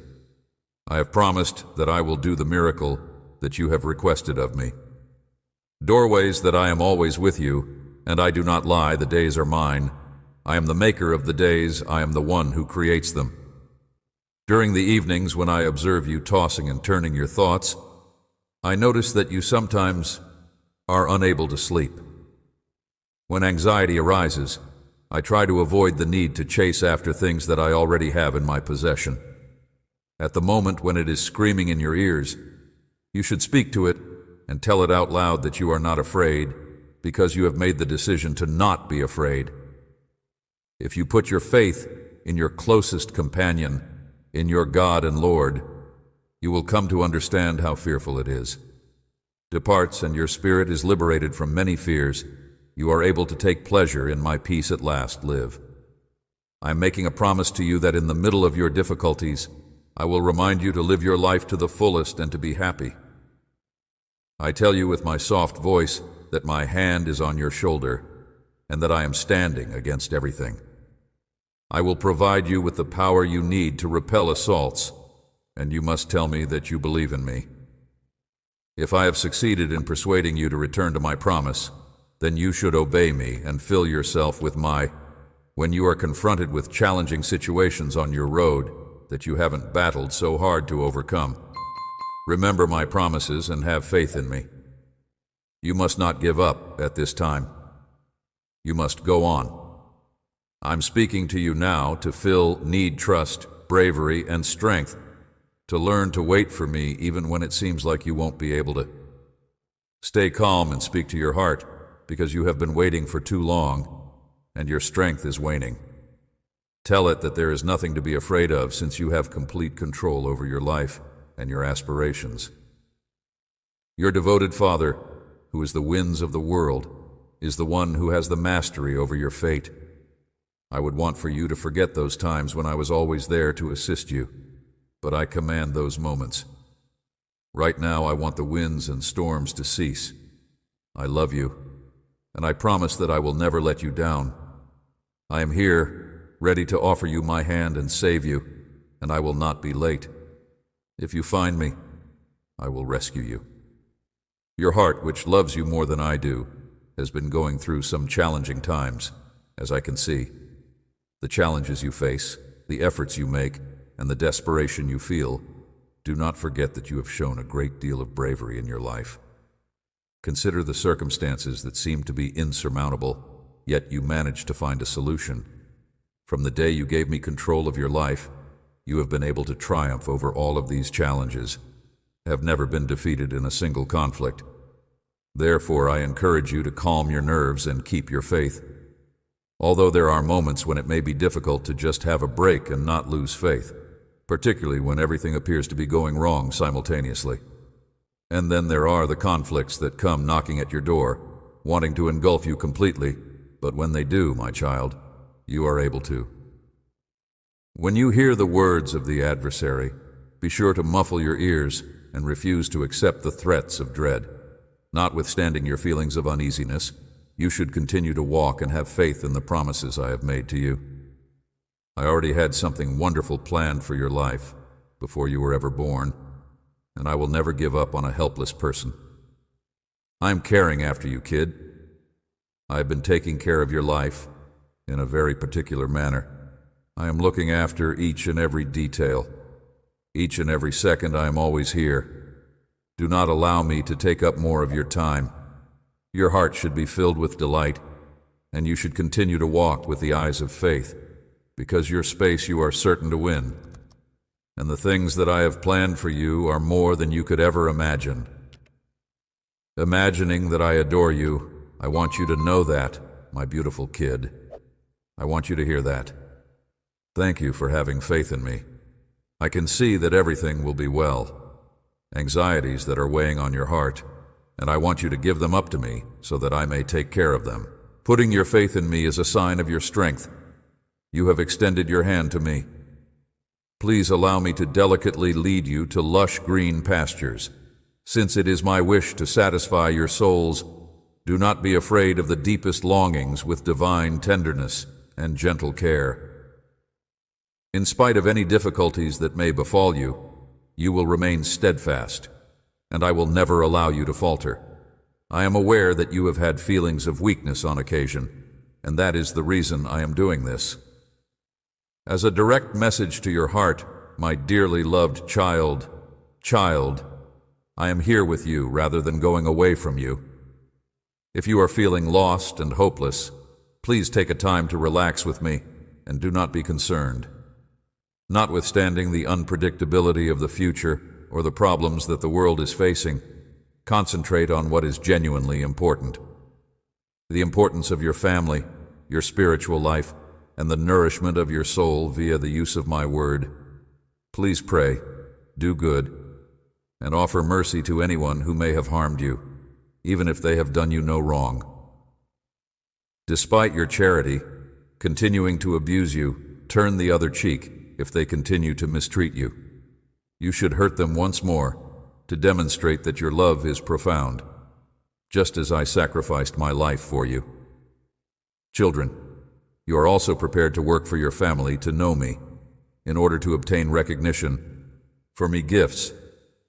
I have promised that I will do the miracle that you have requested of me. Doorways, that I am always with you, and I do not lie, the days are mine. I am the maker of the days, I am the one who creates them. During the evenings when I observe you tossing and turning your thoughts, I notice that you sometimes are unable to sleep. When anxiety arises, I try to avoid the need to chase after things that I already have in my possession. At the moment when it is screaming in your ears, you should speak to it and tell it out loud that you are not afraid, because you have made the decision to not be afraid. If you put your faith in your closest companion, in your God and Lord, you will come to understand how fearful it is. Departs, and your spirit is liberated from many fears. You are able to take pleasure in my peace at last live. I am making a promise to you that in the middle of your difficulties, I will remind you to live your life to the fullest and to be happy. I tell you with my soft voice that my hand is on your shoulder and that I am standing against everything. I will provide you with the power you need to repel assaults, and you must tell me that you believe in me. If I have succeeded in persuading you to return to my promise, then you should obey me and fill yourself with when you are confronted with challenging situations on your road that you haven't battled so hard to overcome. Remember my promises and have faith in me. You must not give up at this time. You must go on. I'm speaking to you now to need trust, bravery, and strength to learn to wait for me even when it seems like you won't be able to. Stay calm and speak to your heart, because you have been waiting for too long and your strength is waning. Tell it that there is nothing to be afraid of, since you have complete control over your life and your aspirations. Your devoted Father, who is the winds of the world, is the one who has the mastery over your fate. I would want for you to forget those times when I was always there to assist you, but I command those moments. Right now I want the winds and storms to cease. I love you, and I promise that I will never let you down. I am here, ready to offer you my hand and save you, and I will not be late. If you find me, I will rescue you. Your heart, which loves you more than I do, has been going through some challenging times, as I can see. The challenges you face, the efforts you make, and the desperation you feel, do not forget that you have shown a great deal of bravery in your life. Consider the circumstances that seem to be insurmountable, yet you managed to find a solution. From the day you gave me control of your life, you have been able to triumph over all of these challenges, have never been defeated in a single conflict. Therefore, I encourage you to calm your nerves and keep your faith. Although there are moments when it may be difficult to just have a break and not lose faith, particularly when everything appears to be going wrong simultaneously. And then there are the conflicts that come knocking at your door, wanting to engulf you completely, but when they do, my child, you are able to. When you hear the words of the adversary, be sure to muffle your ears and refuse to accept the threats of dread. Notwithstanding your feelings of uneasiness, you should continue to walk and have faith in the promises I have made to you. I already had something wonderful planned for your life before you were ever born, and I will never give up on a helpless person. I'm caring after you, kid. I've been taking care of your life in a very particular manner. I am looking after each and every detail. Each and every second I am always here. Do not allow me to take up more of your time. Your heart should be filled with delight, and you should continue to walk with the eyes of faith, because your space you are certain to win. And the things that I have planned for you are more than you could ever imagine. Imagining that I adore you, I want you to know that, my beautiful kid. I want you to hear that. Thank you for having faith in me. I can see that everything will be well. Anxieties that are weighing on your heart, and I want you to give them up to me so that I may take care of them. Putting your faith in me is a sign of your strength. You have extended your hand to me. Please allow me to delicately lead you to lush green pastures. Since it is my wish to satisfy your souls, do not be afraid of the deepest longings with divine tenderness and gentle care. In spite of any difficulties that may befall you, you will remain steadfast, and I will never allow you to falter. I am aware that you have had feelings of weakness on occasion, and that is the reason I am doing this. As a direct message to your heart, my dearly loved child, I am here with you rather than going away from you. If you are feeling lost and hopeless, please take a time to relax with me and do not be concerned. Notwithstanding the unpredictability of the future or the problems that the world is facing, concentrate on what is genuinely important. The importance of your family, your spiritual life, and the nourishment of your soul via the use of my word. Please pray, do good, and offer mercy to anyone who may have harmed you, even if they have done you no wrong. Despite your charity, continuing to abuse you, turn the other cheek if they continue to mistreat you. You should hurt them once more to demonstrate that your love is profound, just as I sacrificed my life for you. Children, you are also prepared to work for your family to know me, in order to obtain recognition, for me gifts,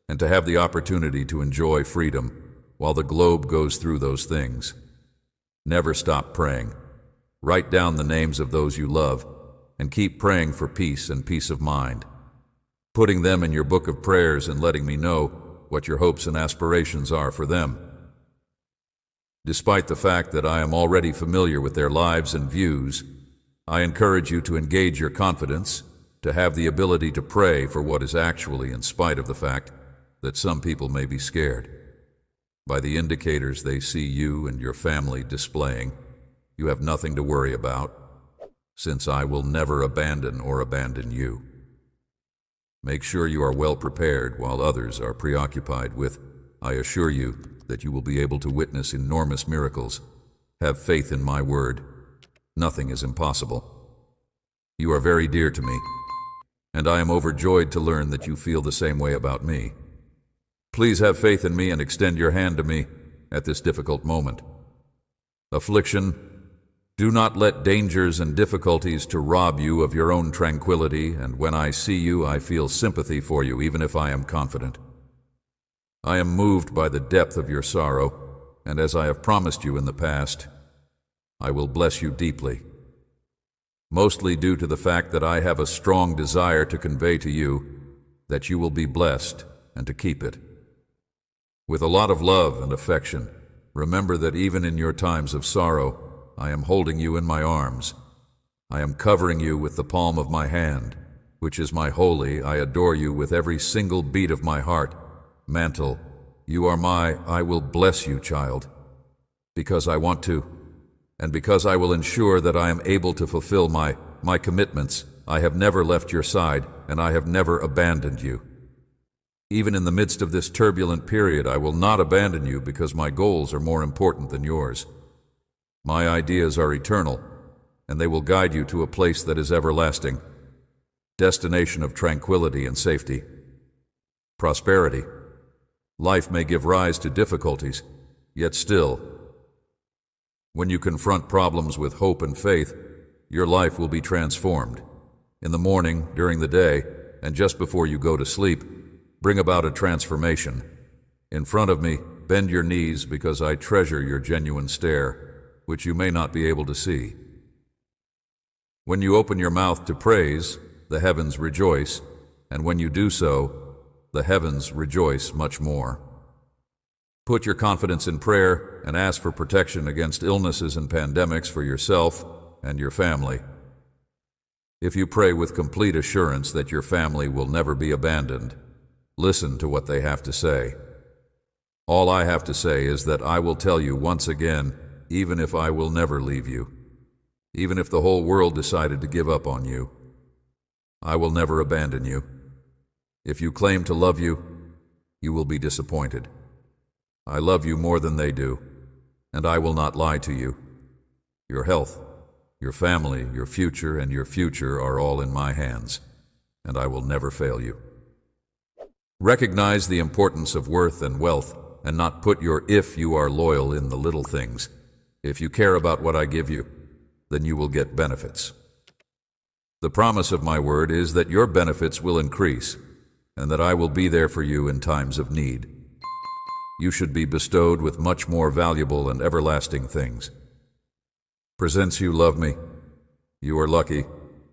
and to have the opportunity to enjoy freedom while the globe goes through those things. Never stop praying. Write down the names of those you love, and keep praying for peace and peace of mind, putting them in your book of prayers and letting me know what your hopes and aspirations are for them. Despite the fact that I am already familiar with their lives and views, I encourage you to engage your confidence, to have the ability to pray for what is actually in spite of the fact that some people may be scared. By the indicators they see you and your family displaying, you have nothing to worry about, since I will never abandon you. Make sure you are well prepared while others are preoccupied with. I assure you that you will be able to witness enormous miracles. Have faith in my word. Nothing is impossible. You are very dear to me, and I am overjoyed to learn that you feel the same way about me. Please have faith in me and extend your hand to me at this difficult moment. Affliction, do not let dangers and difficulties to rob you of your own tranquility, and when I see you, I feel sympathy for you, even if I am confident. I am moved by the depth of your sorrow, and as I have promised you in the past, I will bless you deeply, mostly due to the fact that I have a strong desire to convey to you that you will be blessed and to keep it. With a lot of love and affection, remember that even in your times of sorrow, I am holding you in my arms. I am covering you with the palm of my hand, which is my holy, I adore you with every single beat of my heart. Mantle, you are my, I will bless you, child, because I want to, and because I will ensure that I am able to fulfill my commitments. I have never left your side, and I have never abandoned you. Even in the midst of this turbulent period, I will not abandon you because my goals are more important than yours. My ideas are eternal, and they will guide you to a place that is everlasting, destination of tranquility and safety. Prosperity. Life may give rise to difficulties, yet still, when you confront problems with hope and faith, your life will be transformed. In the morning, during the day, and just before you go to sleep, bring about a transformation. In front of me, bend your knees because I treasure your genuine stare, which you may not be able to see. When you open your mouth to praise, the heavens rejoice, and when you do so, the heavens rejoice much more. Put your confidence in prayer and ask for protection against illnesses and pandemics for yourself and your family. If you pray with complete assurance that your family will never be abandoned, listen to what they have to say. All I have to say is that I will tell you once again, even if I will never leave you, even if the whole world decided to give up on you, I will never abandon you. If you claim to love you, you will be disappointed. I love you more than they do, and I will not lie to you. Your health, your family, your future, and your future are all in my hands, and I will never fail you. Recognize the importance of worth and wealth, and not put your if you are loyal in the little things. If you care about what I give you, then you will get benefits. The promise of my word is that your benefits will increase. and that I will be there for you in times of need. You should be bestowed with much more valuable and everlasting things. Presents you love me. You are lucky,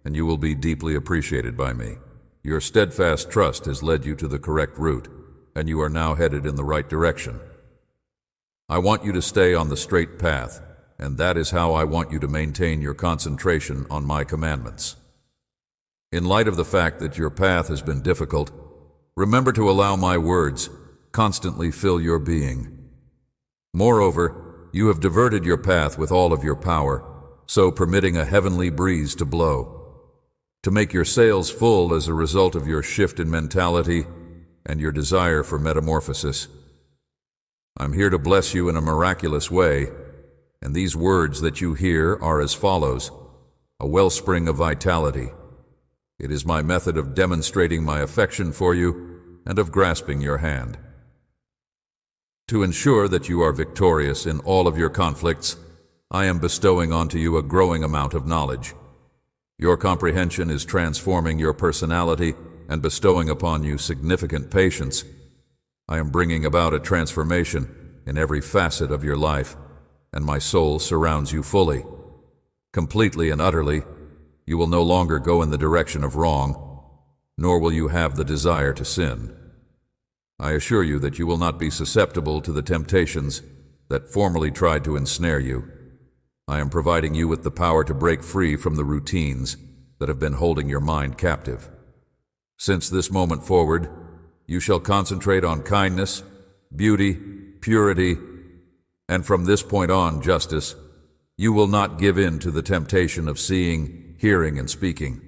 and you will be deeply appreciated by me. Your steadfast trust has led you to the correct route, and you are now headed in the right direction. I want you to stay on the straight path, and that is how I want you to maintain your concentration on my commandments. In light of the fact that your path has been difficult, remember to allow my words constantly fill your being. Moreover, you have diverted your path with all of your power, so permitting a heavenly breeze to blow, to make your sails full as a result of your shift in mentality and your desire for metamorphosis. I'm here to bless you in a miraculous way, and these words that you hear are as follows: a wellspring of vitality. It is my method of demonstrating my affection for you and of grasping your hand. To ensure that you are victorious in all of your conflicts, I am bestowing onto you a growing amount of knowledge. Your comprehension is transforming your personality and bestowing upon you significant patience. I am bringing about a transformation in every facet of your life, and my soul surrounds you fully. Completely and utterly, you will no longer go in the direction of wrong, nor will you have the desire to sin. I assure you that you will not be susceptible to the temptations that formerly tried to ensnare you. I am providing you with the power to break free from the routines that have been holding your mind captive. Since this moment forward, you shall concentrate on kindness, beauty, purity, and from this point on, justice. You will not give in to the temptation of seeing, hearing, and speaking,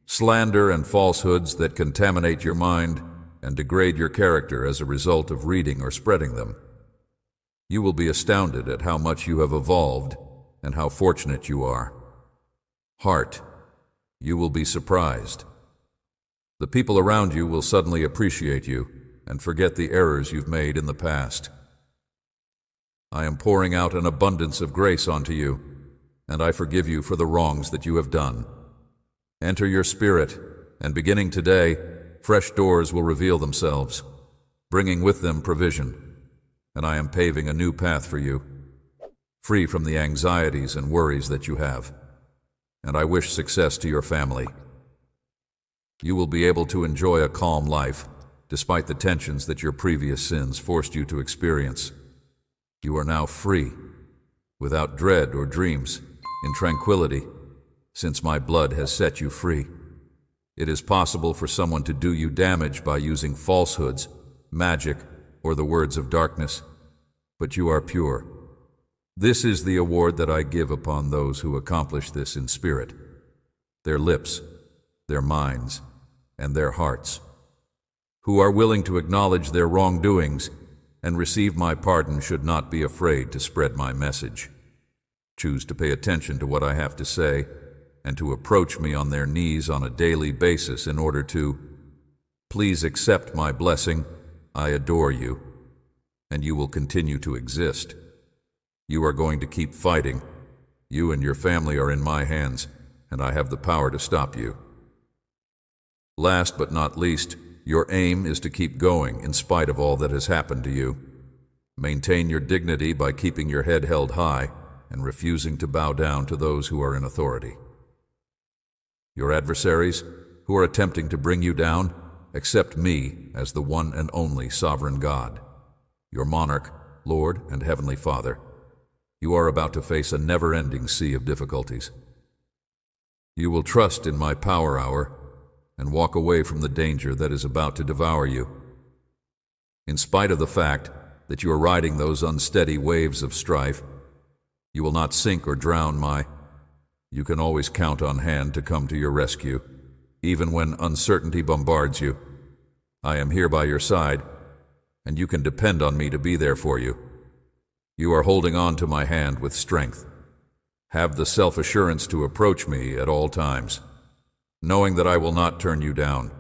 slander and falsehoods that contaminate your mind and degrade your character as a result of reading or spreading them. You will be astounded at how much you have evolved and how fortunate you are. Heart, you will be surprised. The people around you will suddenly appreciate you and forget the errors you've made in the past. I am pouring out an abundance of grace onto you, and I forgive you for the wrongs that you have done. Enter your spirit, and beginning today, fresh doors will reveal themselves, bringing with them provision, and I am paving a new path for you, free from the anxieties and worries that you have, and I wish success to your family. You will be able to enjoy a calm life, despite the tensions that your previous sins forced you to experience. You are now free, without dread or dreams, in tranquility, since my blood has set you free. It is possible for someone to do you damage by using falsehoods, magic, or the words of darkness, but you are pure. This is the award that I give upon those who accomplish this in spirit, their lips, their minds, and their hearts, who are willing to acknowledge their wrongdoings and receive my pardon should not be afraid to spread my message. Choose to pay attention to what I have to say and to approach me on their knees on a daily basis in order to, please accept my blessing. I adore you, and you will continue to exist. You are going to keep fighting. You and your family are in my hands, and I have the power to stop you. Last but not least, your aim is to keep going in spite of all that has happened to you. Maintain your dignity by keeping your head held high and refusing to bow down to those who are in authority. Your adversaries, who are attempting to bring you down, accept me as the one and only sovereign God, your monarch, Lord, and Heavenly Father. You are about to face a never-ending sea of difficulties. You will trust in my power hour and walk away from the danger that is about to devour you. In spite of the fact that you are riding those unsteady waves of strife, you will not sink or drown. You can always count on hand to come to your rescue, even when uncertainty bombards you. I am here by your side, and you can depend on me to be there for you. You are holding on to my hand with strength. Have the self-assurance to approach me at all times, knowing that I will not turn you down.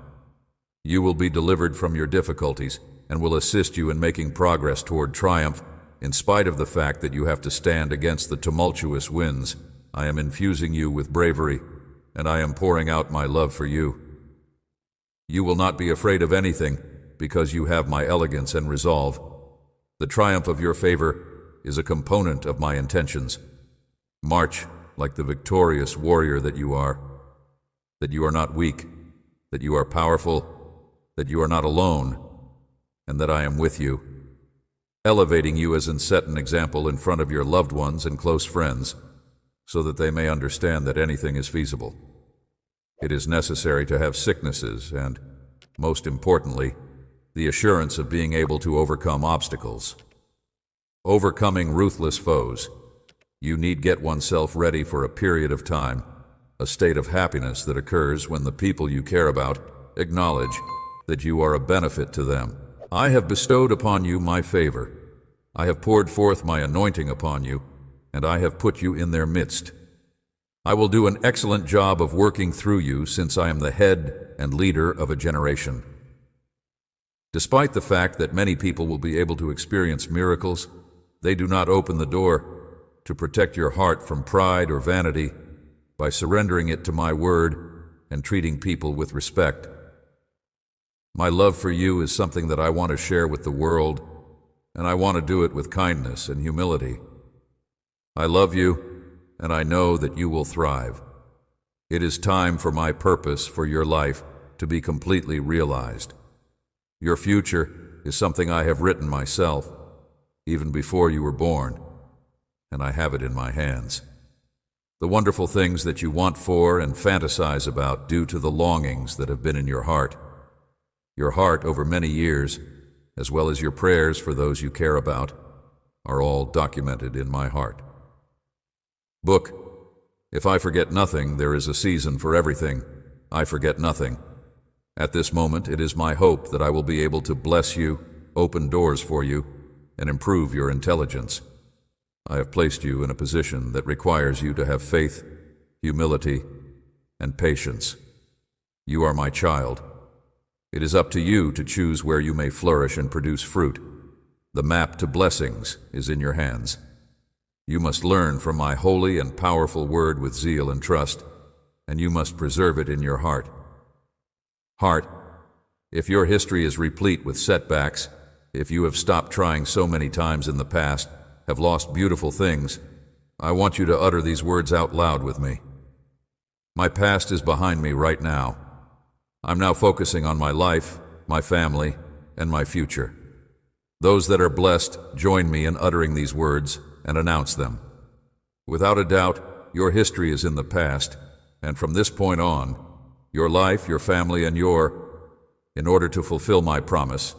You will be delivered from your difficulties and will assist you in making progress toward triumph, in spite of the fact that you have to stand against the tumultuous winds. I am infusing you with bravery, and I am pouring out my love for you. You will not be afraid of anything, because you have my elegance and resolve. The triumph of your favor is a component of my intentions. March like the victorious warrior that you are not weak, that you are powerful, that you are not alone, and that I am with you, elevating you as and set an example in front of your loved ones and close friends, so that they may understand that anything is feasible. It is necessary to have sicknesses and, most importantly, the assurance of being able to overcome obstacles. Overcoming ruthless foes, you need get oneself ready for a period of time, a state of happiness that occurs when the people you care about acknowledge that you are a benefit to them. I have bestowed upon you my favor. I have poured forth my anointing upon you, and I have put you in their midst. I will do an excellent job of working through you, since I am the head and leader of a generation. Despite the fact that many people will be able to experience miracles, they do not open the door to protect your heart from pride or vanity by surrendering it to my word and treating people with respect. My love for you is something that I want to share with the world, and I want to do it with kindness and humility. I love you, and I know that you will thrive. It is time for my purpose for your life to be completely realized. Your future is something I have written myself, even before you were born, and I have it in my hands. The wonderful things that you want for and fantasize about due to the longings that have been in your heart over many years, as well as your prayers for those you care about, are all documented in my heart. Book, if I forget nothing, there is a season for everything. I forget nothing. At this moment, it is my hope that I will be able to bless you, open doors for you, and improve your intelligence. I have placed you in a position that requires you to have faith, humility, and patience. You are my child. It is up to you to choose where you may flourish and produce fruit. The map to blessings is in your hands. You must learn from my holy and powerful word with zeal and trust, and you must preserve it in your heart. Heart, if your history is replete with setbacks, if you have stopped trying so many times in the past, have lost beautiful things, I want you to utter these words out loud with me. My past is behind me right now. I'm now focusing on my life, my family, and my future. Those that are blessed, join me in uttering these words and announce them. Without a doubt, your history is in the past, and from this point on, your life, your family, and in order to fulfill my promise,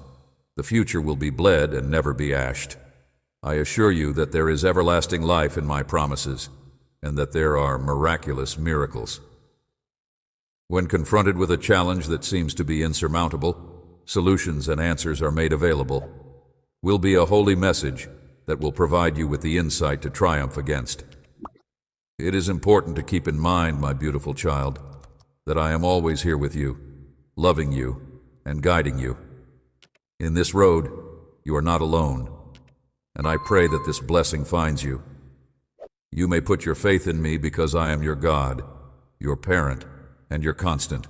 the future will be bled and never be ashed. I assure you that there is everlasting life in my promises, and that there are miraculous miracles. When confronted with a challenge that seems to be insurmountable, solutions and answers are made available. Will be a holy message that will provide you with the insight to triumph against. It is important to keep in mind, my beautiful child, that I am always here with you, loving you and guiding you. In this road, you are not alone, and I pray that this blessing finds you. You may put your faith in me because I am your God, your parent, and your constant.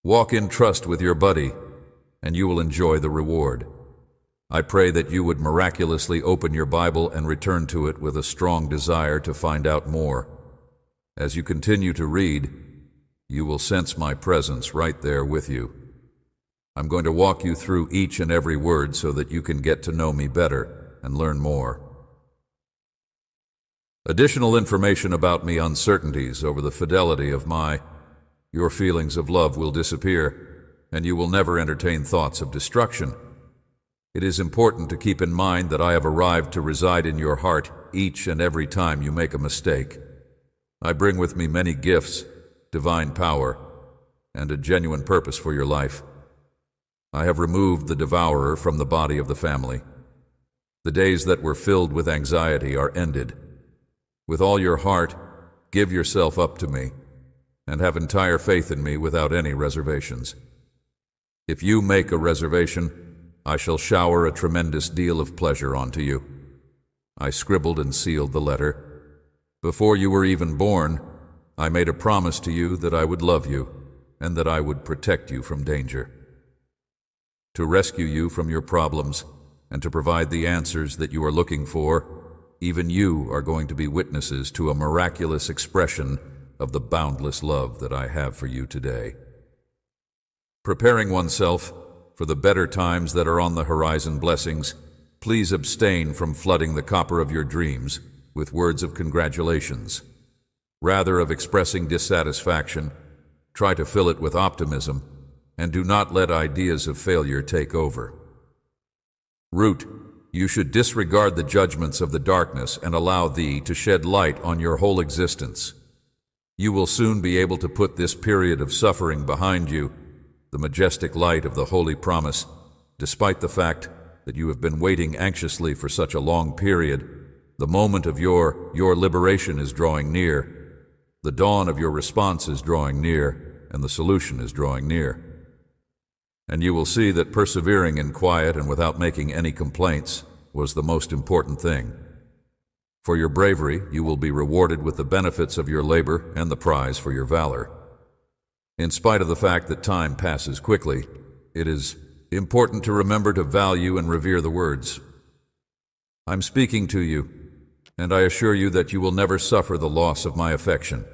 Walk in trust with your buddy, and you will enjoy the reward. I pray that you would miraculously open your Bible and return to it with a strong desire to find out more. As you continue to read, you will sense my presence right there with you. I'm going to walk you through each and every word so that you can get to know me better and learn more. Additional information about me, uncertainties over the fidelity of your feelings of love will disappear, and you will never entertain thoughts of destruction. It is important to keep in mind that I have arrived to reside in your heart each and every time you make a mistake. I bring with me many gifts, divine power, and a genuine purpose for your life. I have removed the devourer from the body of the family. The days that were filled with anxiety are ended. With all your heart, give yourself up to me, and have entire faith in me without any reservations. If you make a reservation, I shall shower a tremendous deal of pleasure onto you. I scribbled and sealed the letter. Before you were even born, I made a promise to you that I would love you, and that I would protect you from danger. To rescue you from your problems and to provide the answers that you are looking for, even you are going to be witnesses to a miraculous expression of the boundless love that I have for you today. Preparing oneself for the better times that are on the horizon blessings, please abstain from flooding the copper of your dreams with words of congratulations. Rather of expressing dissatisfaction, try to fill it with optimism, and do not let ideas of failure take over. Root, you should disregard the judgments of the darkness and allow thee to shed light on your whole existence. You will soon be able to put this period of suffering behind you, the majestic light of the holy promise, despite the fact that you have been waiting anxiously for such a long period. The moment of your liberation is drawing near. The dawn of your response is drawing near, and the solution is drawing near. And you will see that persevering in quiet and without making any complaints was the most important thing. For your bravery, you will be rewarded with the benefits of your labor and the prize for your valor. In spite of the fact that time passes quickly, it is important to remember to value and revere the words. I'm speaking to you, and I assure you that you will never suffer the loss of my affection.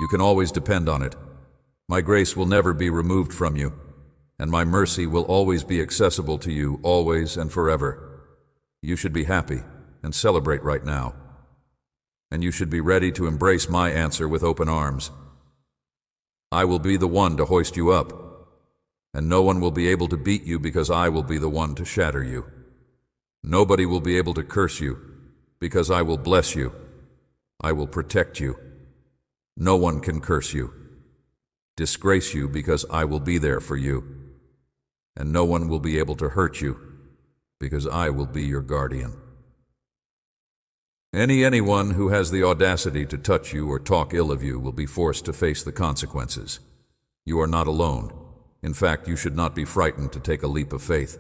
You can always depend on it. My grace will never be removed from you, and my mercy will always be accessible to you, always and forever. You should be happy and celebrate right now, and you should be ready to embrace my answer with open arms. I will be the one to hoist you up, and no one will be able to beat you because I will be the one to shatter you. Nobody will be able to curse you because I will bless you. I will protect you. No one can curse you, disgrace you because I will be there for you. And no one will be able to hurt you, because I will be your guardian. Anyone who has the audacity to touch you or talk ill of you will be forced to face the consequences. You are not alone. In fact, you should not be frightened to take a leap of faith.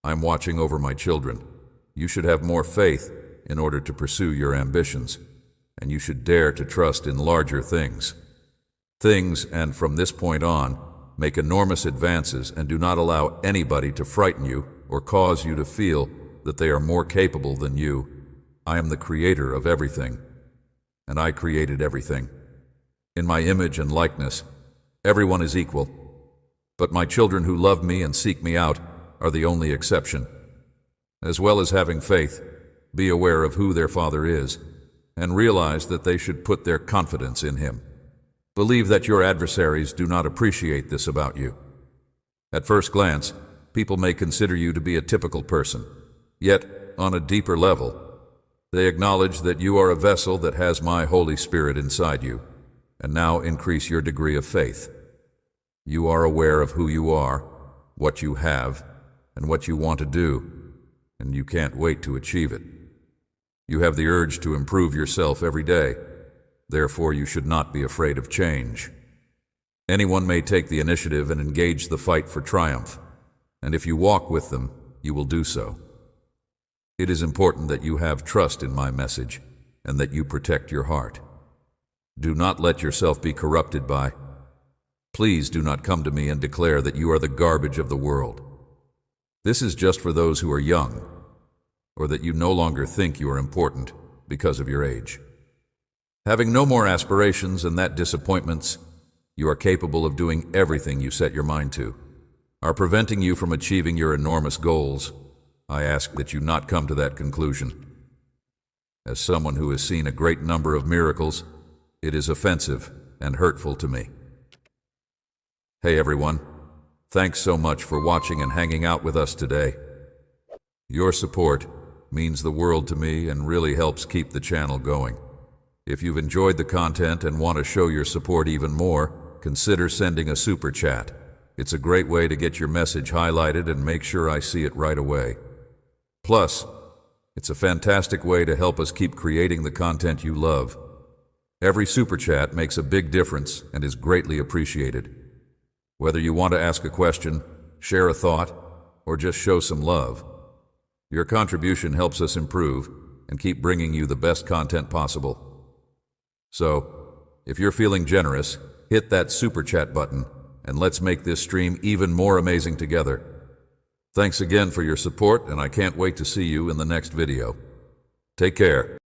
I'm watching over my children. You should have more faith in order to pursue your ambitions, and you should dare to trust in larger things. And from this point on, make enormous advances and do not allow anybody to frighten you or cause you to feel that they are more capable than you. I am the creator of everything, and I created everything. In my image and likeness, everyone is equal, but my children who love me and seek me out are the only exception. As well as having faith, be aware of who their Father is, and realize that they should put their confidence in Him. Believe that your adversaries do not appreciate this about you. At first glance, people may consider you to be a typical person, yet, on a deeper level, they acknowledge that you are a vessel that has my Holy Spirit inside you, and now increase your degree of faith. You are aware of who you are, what you have, and what you want to do, and you can't wait to achieve it. You have the urge to improve yourself every day. Therefore, you should not be afraid of change. Anyone may take the initiative and engage the fight for triumph, and if you walk with them, you will do so. It is important that you have trust in my message and that you protect your heart. Do not let yourself be corrupted by. Please do not come to me and declare that you are the garbage of the world. This is just for those who are young, or that you no longer think you are important because of your age. Having no more aspirations and that disappointments, you are capable of doing everything you set your mind to, are preventing you from achieving your enormous goals. I ask that you not come to that conclusion. As someone who has seen a great number of miracles, it is offensive and hurtful to me. Hey everyone, thanks so much for watching and hanging out with us today. Your support means the world to me and really helps keep the channel going. If you've enjoyed the content and want to show your support even more, consider sending a super chat. It's a great way to get your message highlighted and make sure I see it right away. Plus, it's a fantastic way to help us keep creating the content you love. Every super chat makes a big difference and is greatly appreciated. Whether you want to ask a question, share a thought, or just show some love, your contribution helps us improve and keep bringing you the best content possible. So, if you're feeling generous, hit that super chat button, and let's make this stream even more amazing together. Thanks again for your support, and I can't wait to see you in the next video. Take care.